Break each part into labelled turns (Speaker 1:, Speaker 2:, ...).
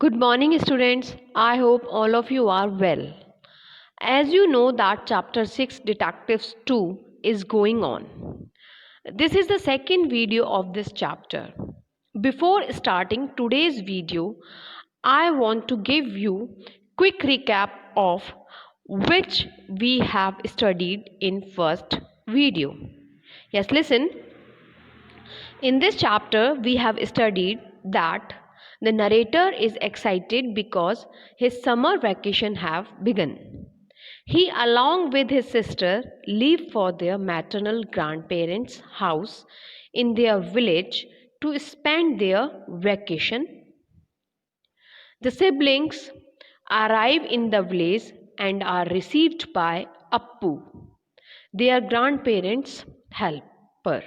Speaker 1: Good morning, students. I hope all of you are well. As you know that chapter 6 Detectives 2 is going on. This is the second video of this chapter. Before starting today's video, I want to give you quick recap of which we have studied in first video. Yes, listen. In this chapter, we have studied that the narrator is excited because his summer vacation have begun. He, along with his sister, leave for their maternal grandparents' house in their village to spend their vacation. The siblings arrive in the village and are received by Appu, their grandparents' helper.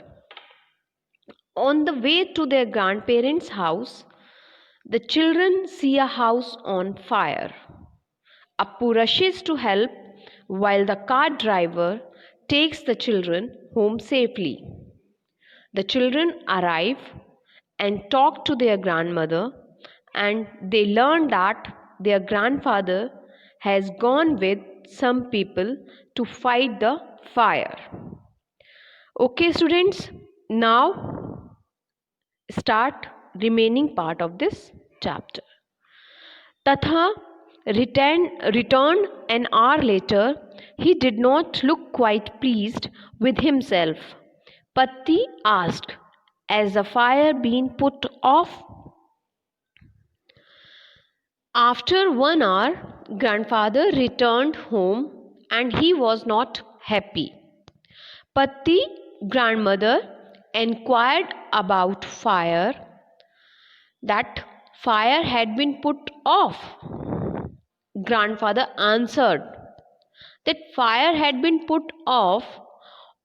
Speaker 1: On the way to their grandparents' house, the children see a house on fire. Appu rushes to help while the car driver takes the children home safely. The children arrive and talk to their grandmother, and they learn that their grandfather has gone with some people to fight the fire. Okay, students, now start remaining part of this chapter. Tatha returned an hour later. He did not look quite pleased with himself. Patti asked, "Has the fire been put off?" After 1 hour, grandfather returned home and he was not happy. Patti, grandmother, enquired about fire, that fire had been put off. Grandfather answered that fire had been put off,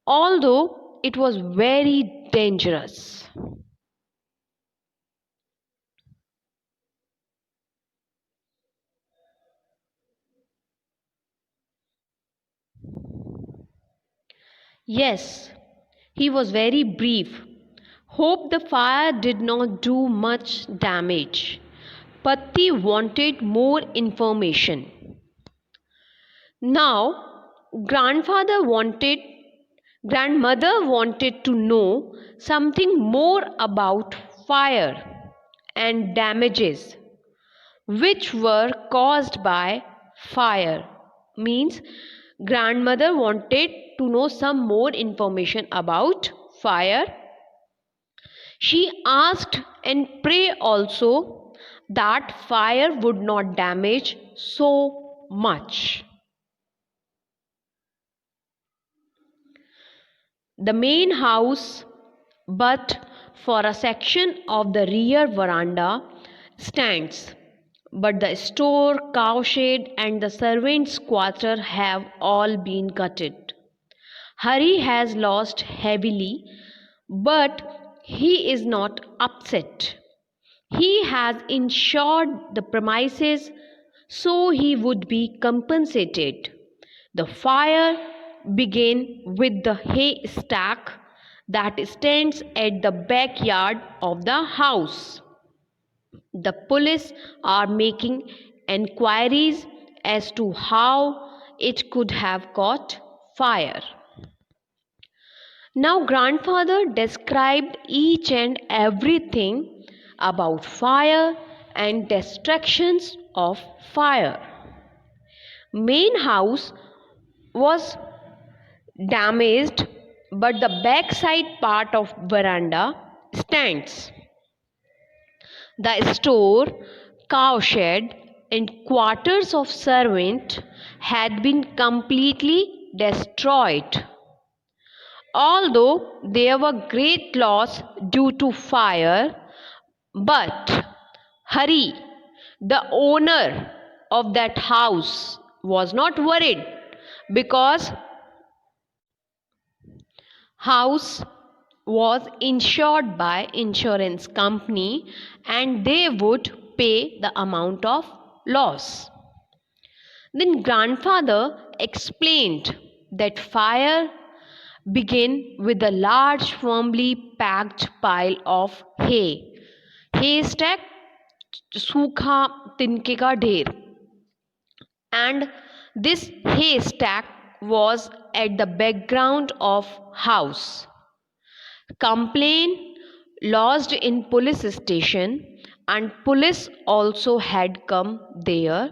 Speaker 1: although it was very dangerous. Yes, he was very brief. Hope the fire did not do much damage. Patti wanted more information. Now, grandmother wanted to know something more about fire and damages which were caused by fire. Means grandmother wanted to know some more information about fire. She asked and prayed also that fire would not damage so much. The main house, but for a section of the rear veranda, stands. But the store, cowshed, and the servants' quarter have all been gutted. Hari has lost heavily, but he is not upset. He has insured the premises, so he would be compensated. The fire began with the haystack that stands at the backyard of the house. The police are making enquiries as to how it could have caught fire. Now, grandfather described each and everything about fire and destructions of fire. Main house was damaged, but the backside part of veranda stands. The store, cowshed, and quarters of servant had been completely destroyed. Although there were great loss due to fire, but Hari, the owner of that house, was not worried because house was insured by insurance company and they would pay the amount of loss. Then grandfather explained that fire began with a large firmly packed pile of hay. Haystack सूखा तिनके का ढेर, and this haystack was at the background of house. Complaint lodged in police station, and police also had come there,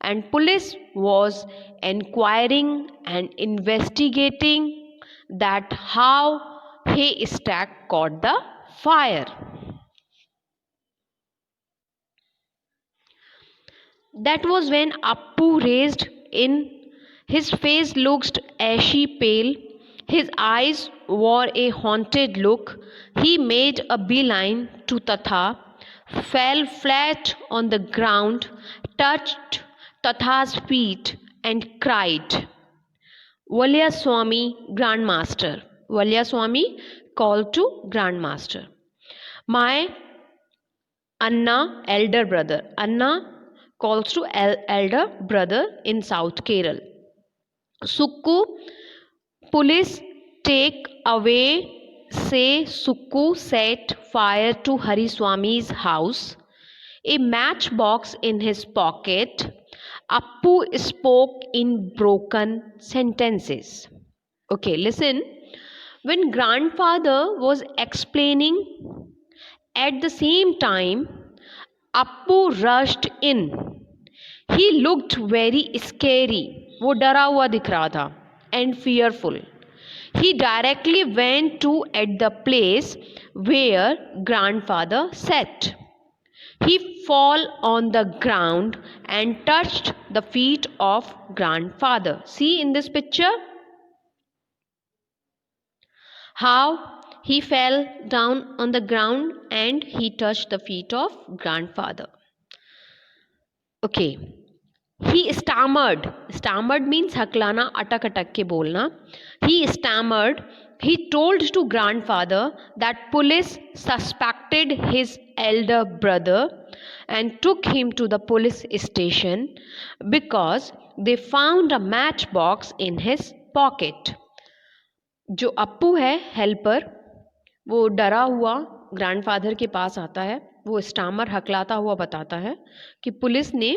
Speaker 1: and police was inquiring and investigating that how haystack caught the fire. That was when Appu raised in. His face looked ashy pale. His eyes wore a haunted look. He made a beeline to Tatha, fell flat on the ground, touched Tatha's feet, and cried, Valya Swami, Grandmaster. Valya Swami called to Grandmaster. My Anna, elder brother. Anna calls to elder brother in South Kerala. Sukku, police take away, say Sukku set fire to Hariswami's house. A matchbox in his pocket. Appu spoke in broken sentences. Okay, listen. When grandfather was explaining, at the same time, Appu rushed in. He looked very scary. वो डरा हुआ दिख रहा था and fearful. He directly went to at the place where grandfather sat. He fell on the ground and touched the feet of grandfather. See in this picture how he fell down on the ground and he touched the feet of grandfather. Okay. He stammered. Stammered means haklana, atak atak ke bolna. He stammered. He told to grandfather that police suspected his elder brother and took him to the police station because they found a matchbox in his pocket. जो अप्पू है helper, वो डरा हुआ grandfather के पास आता है. वो Starmer हकलाता हुआ बताता है कि पुलिस ने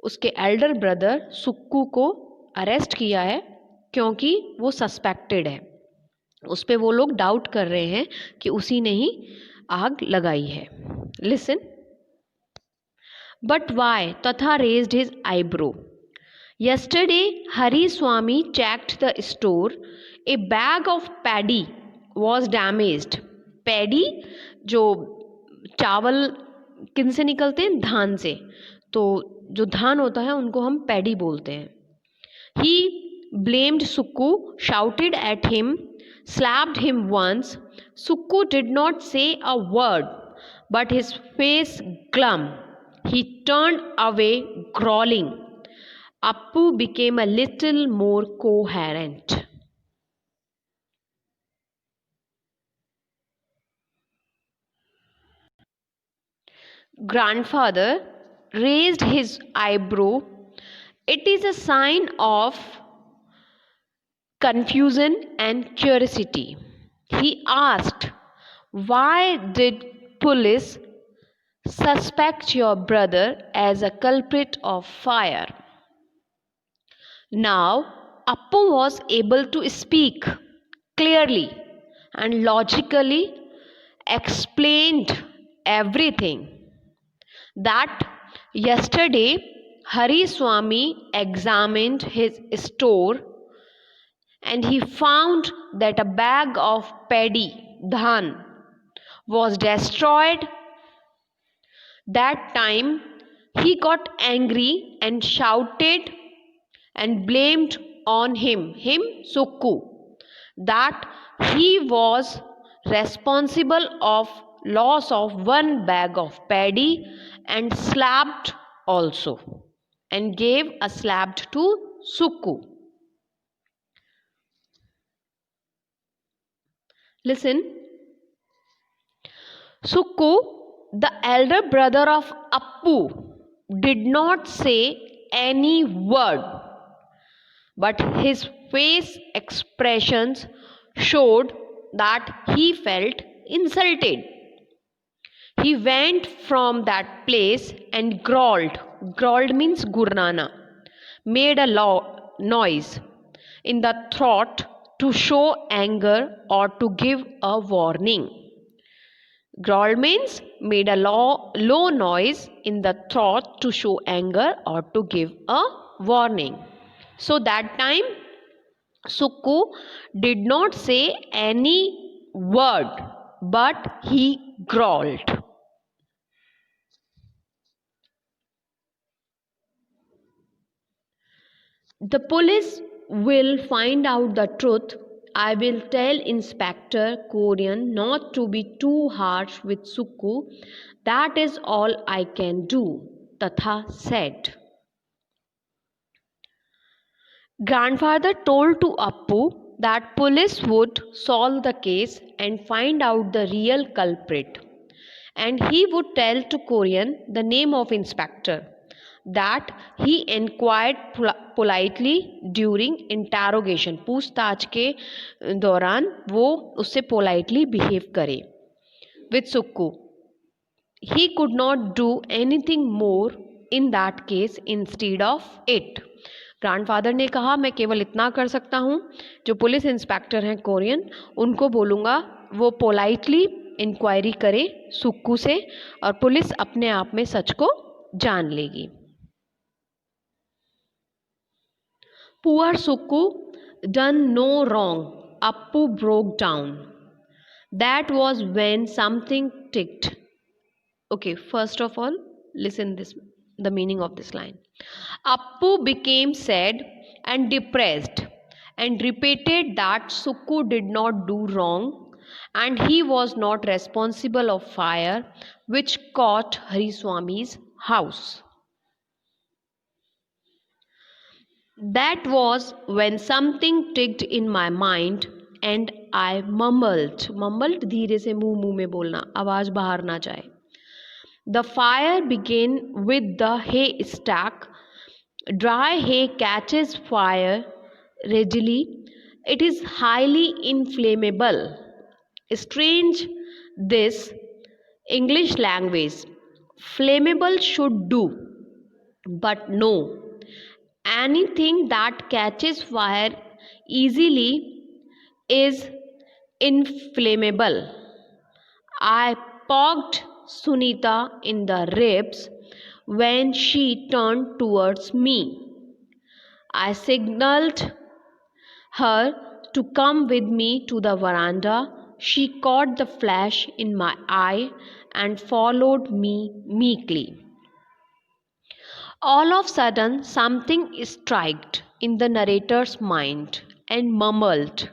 Speaker 1: उसके एल्डर ब्रदर सुक्कू को अरेस्ट किया है क्योंकि वो सस्पेक्टेड है. उस पर वो लोग डाउट कर रहे हैं कि उसी ने ही आग लगाई है. लिसन. But why? तथा raised his eyebrow. Yesterday, Hari Swami checked the store. A bag of paddy was damaged. Paddy जो चावल किन से निकलते हैं? धान से. तो जो धान होता है उनको हम पैडी बोलते हैं. He blamed Sukku, shouted at him, slapped him once. Sukku did not say a word, but his face glum. He turned away, growling. Appu became a little more coherent. Grandfather raised his eyebrow. It is a sign of confusion and curiosity. He asked, why did police suspect your brother as a culprit of fire? Now, Appu was able to speak clearly and logically explained everything. That yesterday Hari Swami examined his store and he found that a bag of paddy, dhan, was destroyed. That time he got angry and shouted and blamed on him Sukku, that he was responsible of loss of one bag of paddy and slapped also, and gave a slap to Sukku. Listen. Sukku, the elder brother of Appu, did not say any word, but his face expressions showed that he felt insulted. He went from that place and growled. Growled means gurnana. Made a noise in the throat to show anger or to give a warning. Growled means made a low noise in the throat to show anger or to give a warning. So that time Sukku did not say any word, but he growled. The police will find out the truth. I will tell Inspector Korean not to be too harsh with Sukku. That is all I can do, Tatha said. Grandfather told to Appu that police would solve the case and find out the real culprit. And he would tell to Korean the name of inspector that he inquired politely during interrogation. पूछताछ के दौरान वो उससे politely behave करे. With Sukku, he could not do anything more in that case instead of it. Grandfather ने कहा मैं केवल इतना कर सकता हूँ. जो पुलिस इंस्पेक्टर हैं कोरियन उनको बोलूँगा वो पोलाइटली इंक्वायरी करे सुक्कू से और पुलिस अपने आप में सच को जान लेगी. Poor Sukku done no wrong. Appu broke down. That was when something ticked. Okay, first of all, listen the meaning of this line. Appu became sad and depressed and repeated that Sukku did not do wrong and he was not responsible of fire which caught Hariswami's house. That was when something ticked in my mind and I mumbled. Mumbled धीरे से मुंह में बोलना, आवाज बाहर ना जाए. The fire began with the hay stack. Dry hay catches fire readily. It is highly inflammable. Strange this English language. Flammable should do, but no. Anything that catches fire easily is inflammable. I poked Sunita in the ribs when she turned towards me. I signaled her to come with me to the veranda. She caught the flash in my eye and followed me meekly. All of a sudden, something struck in the narrator's mind and mumbled.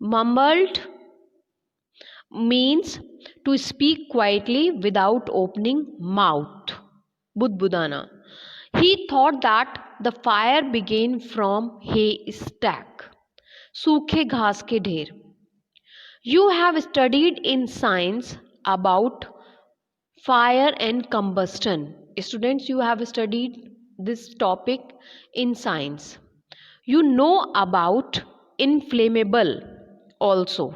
Speaker 1: Mumbled means to speak quietly without opening mouth. Budbudana. He thought that the fire began from hay stack. सूखे घास के ढेर. You have studied in science about fire and combustion. Students, you have studied this topic in science. You know about inflammable also.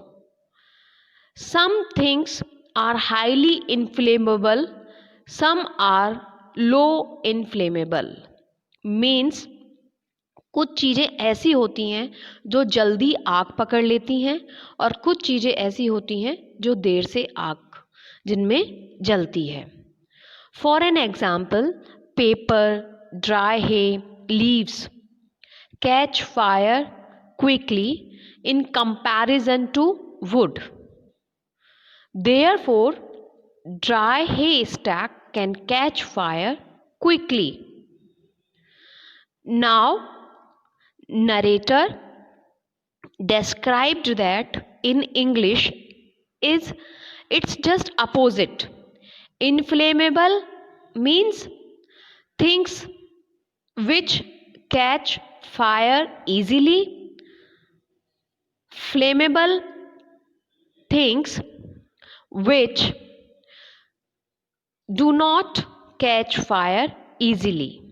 Speaker 1: Some things are highly inflammable, some are low inflammable. Means कुछ चीज़ें ऐसी होती हैं जो जल्दी आग पकड़ लेती हैं और कुछ चीज़ें ऐसी होती हैं जो देर से आग जिनमें जलती है. For an example, paper, dry hay, leaves catch fire quickly in comparison to wood. Therefore, dry hay stack can catch fire quickly. Now, narrator described that in English it's just opposite. Inflammable means things which catch fire easily. Flammable things which do not catch fire easily.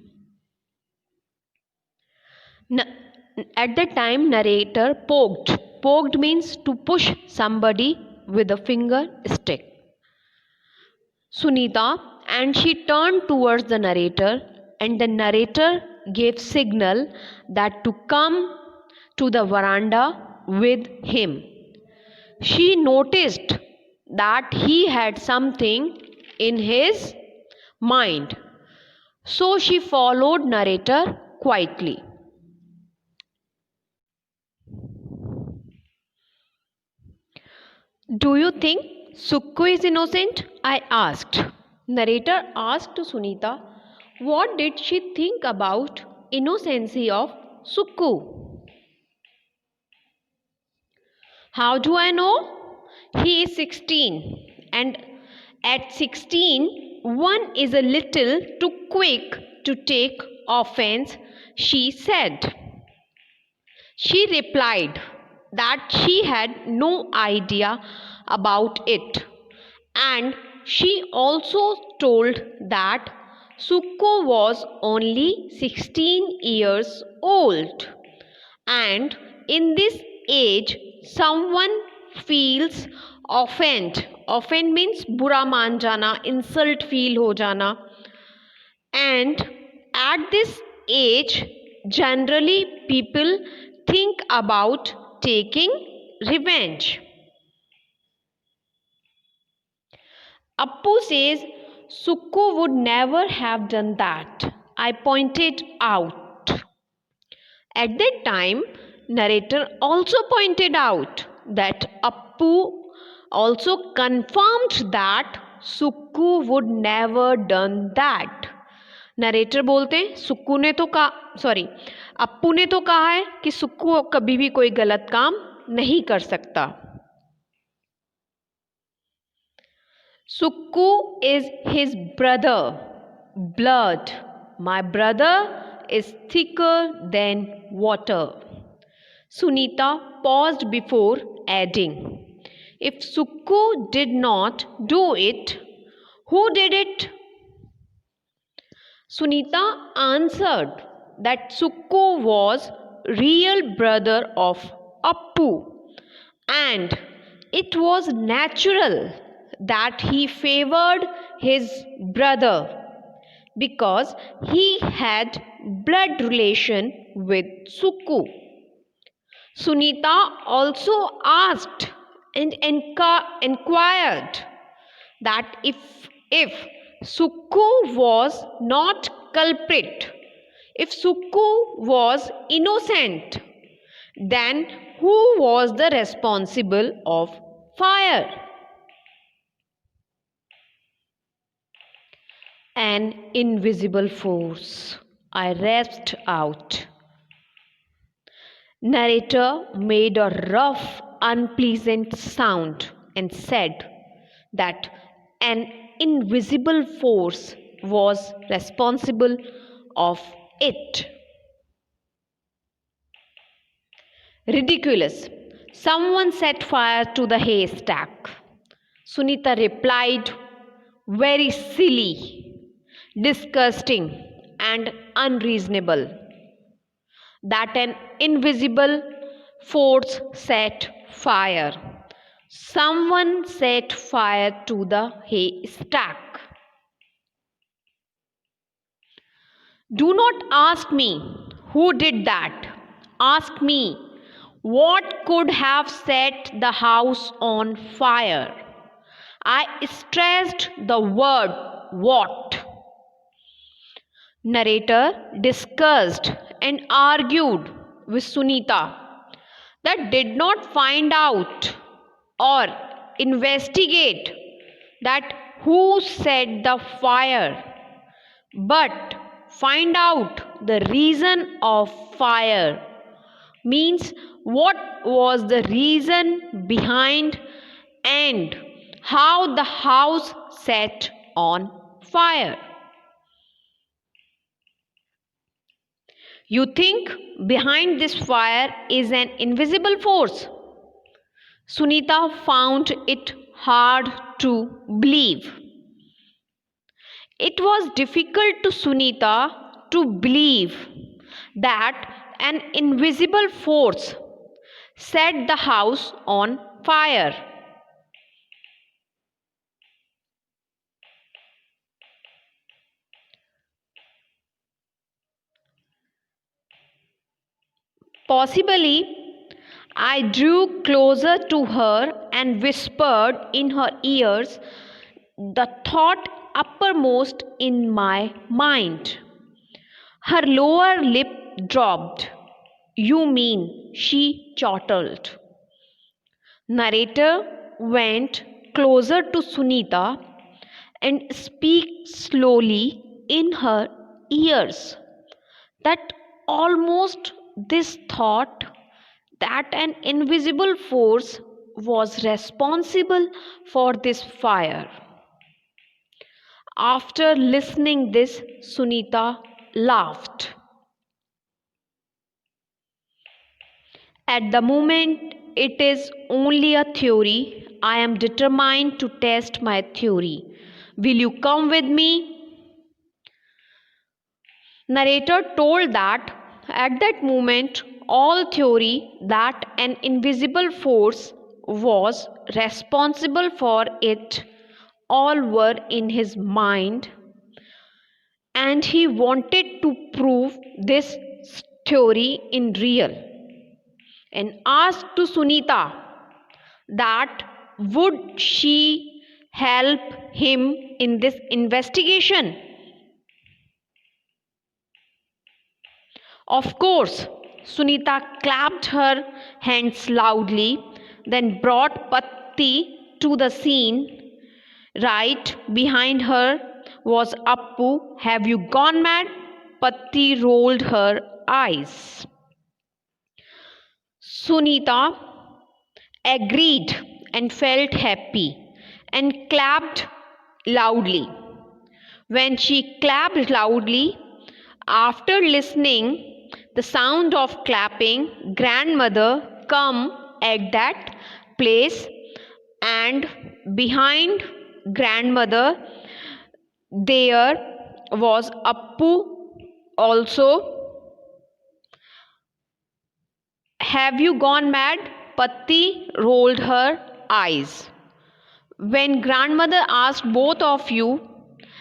Speaker 1: At the time, narrator poked. Poked means to push somebody with a finger stick. Sunita, and she turned towards the narrator, and the narrator gave signal that to come to the veranda with him. She noticed that he had something in his mind, so she followed narrator quietly. Do you think Sukku is innocent? I asked. Narrator asked to Sunita, what did she think about innocency of Sukku? How do I know? He is 16, and at 16 one is a little too quick to take offense, she said. She replied that she had no idea about it, and she also told that Sukko was only 16 years old, and in this age someone feels offend. Offend means बुरा मान जाना, insult feel हो जाना, and at this age generally people think about taking revenge. Appu says Sukku would never have done that, I pointed out. At that time, narrator also pointed out that Appu also confirmed that Sukku would never done that. Narrator बोलते हैं सुक्कू ने तो कहा, sorry, Appu ने तो कहा है कि सुक्कू कभी भी कोई गलत काम नहीं कर सकता. Sukku is his brother, blood. My brother is thicker than water. Sunita paused before adding, if Sukku did not do it, who did it? Sunita answered that Sukku was real brother of Appu, and it was natural that he favored his brother because he had blood relation with Sukku. Sunita also asked and inquired that if Sukku was not culprit, if Sukku was innocent, then who was the responsible of fire? An invisible force, I rasped out. Narrator made a rough, unpleasant sound and said that an invisible force was responsible of it. Ridiculous. Someone set fire to the haystack. Sunita replied, very silly, disgusting, and unreasonable. That an invisible force set fire. Someone set fire to the haystack. Do not ask me who did that. Ask me what could have set the house on fire. I stressed the word what. Narrator discussed and argued with Sunita that did not find out or investigate that who set the fire, but find out the reason of fire, means what was the reason behind and how the house set on fire. You think behind this fire is an invisible force? Sunita found it hard to believe. It was difficult to Sunita to believe that an invisible force set the house on fire. Possibly, I drew closer to her and whispered in her ears the thought uppermost in my mind. Her lower lip dropped. You mean, she chortled. Narrator went closer to Sunita and speak slowly in her ears that almost this thought that an invisible force was responsible for this fire. After listening this, Sunita laughed. At the moment, it is only a theory. I am determined to test my theory. Will you come with me? Narrator told that at that moment, all theory that an invisible force was responsible for it, all were in his mind, and he wanted to prove this theory in real, and asked to Sunita that would she help him in this investigation. Of course, Sunita clapped her hands loudly, then brought Patti to the scene. Right behind her was Appu. Have you gone mad? Patti rolled her eyes. Sunita agreed and felt happy and clapped loudly. When she clapped loudly, after listening the sound of clapping, grandmother come at that place, and behind grandmother there was Appu also. Have you gone mad? Patti rolled her eyes. When grandmother asked both of you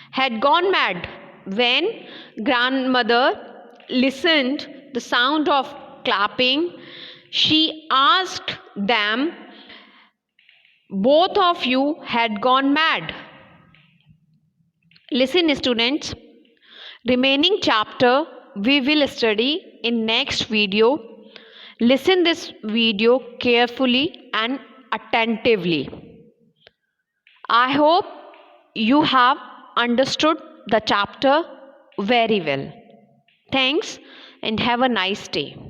Speaker 1: had gone mad, when grandmother listened the sound of clapping, she asked them, both of you had gone mad. Listen students, remaining chapter we will study in next video. Listen this video carefully and attentively. I hope you have understood the chapter very well. Thanks and have a nice day.